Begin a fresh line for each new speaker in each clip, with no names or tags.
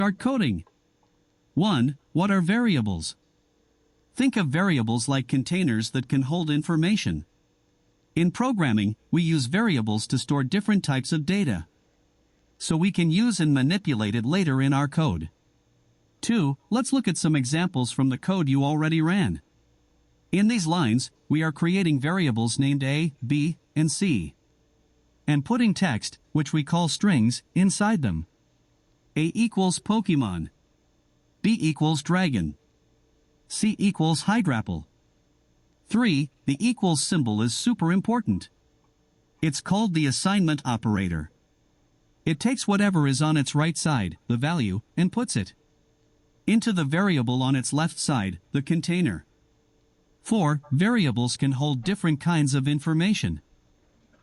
start coding. 1. What are variables? Think of variables like containers that can hold information. In programming, we use variables to store different types of data, so we can use and manipulate it later in our code. 2. Let's look at some examples from the code you already ran. In these lines, we are creating variables named A, B, and C, and putting text, which we call strings, inside them. A equals Pokemon. B equals dragon. C equals Hydrapple. 3. The equals symbol is super important. It's called the assignment operator. It takes whatever is on its right side, the value, and puts it into the variable on its left side, the container. 4. Variables can hold different kinds of information.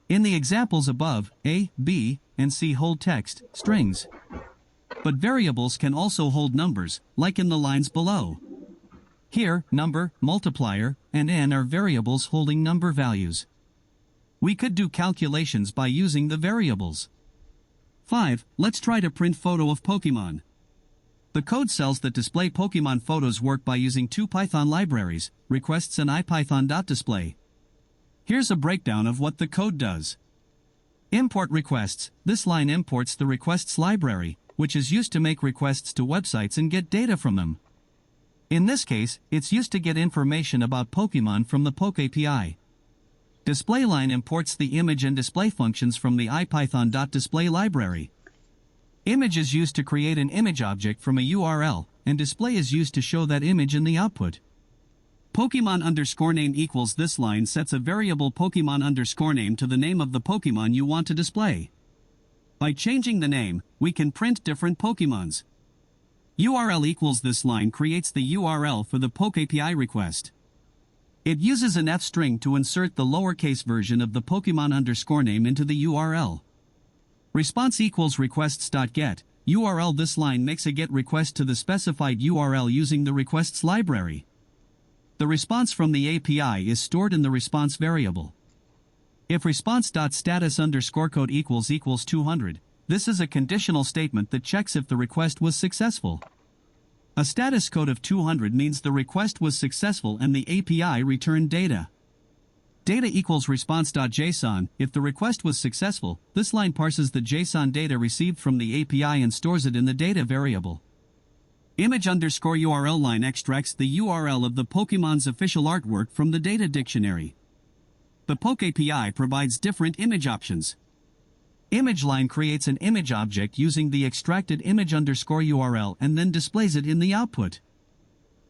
In the examples above, A, B, and C hold text, strings. But variables can also hold numbers, like in the lines below. Here, number, multiplier, and n are variables holding number values. We could do calculations by using the variables. 5. Let's try to print photo of Pokemon. The code cells that display Pokemon photos work by using two Python libraries, requests and ipython.display. Here's a breakdown of what the code does. Import requests. This line imports the requests library, which is used to make requests to websites and get data from them. In this case, it's used to get information about Pokemon from the PokeAPI. DisplayLine imports the image and display functions from the ipython.display library. Image is used to create an image object from a URL, and display is used to show that image in the output. Pokemon_name equals this line sets a variable Pokemon_name to the name of the Pokemon you want to display. By changing the name, we can print different Pokemons. URL equals this line creates the URL for the PokeAPI request. It uses an F string to insert the lowercase version of the Pokemon_name into the URL. Response equals requests.get. URL this line makes a GET request to the specified URL using the requests library. The response from the API is stored in the response variable. If response.status_code equals 200, this is a conditional statement that checks if the request was successful. A status code of 200 means the request was successful and the API returned data. Data equals response.json. If the request was successful, this line parses the JSON data received from the API and stores it in the data variable. Image_URL line extracts the URL of the Pokemon's official artwork from the data dictionary. The PokeAPI provides different image options. Image line creates an image object using the extracted image_URL and then displays it in the output.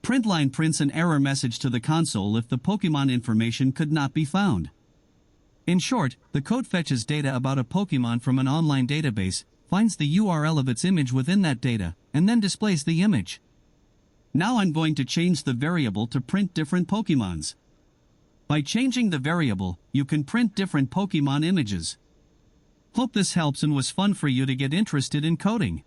Print line prints an error message to the console if the Pokemon information could not be found. In short, the code fetches data about a Pokemon from an online database, finds the URL of its image within that data, and then displays the image. Now I'm going to change the variable to print different Pokemons. By changing the variable, you can print different Pokemon images. Hope this helps and was fun for you to get interested in coding.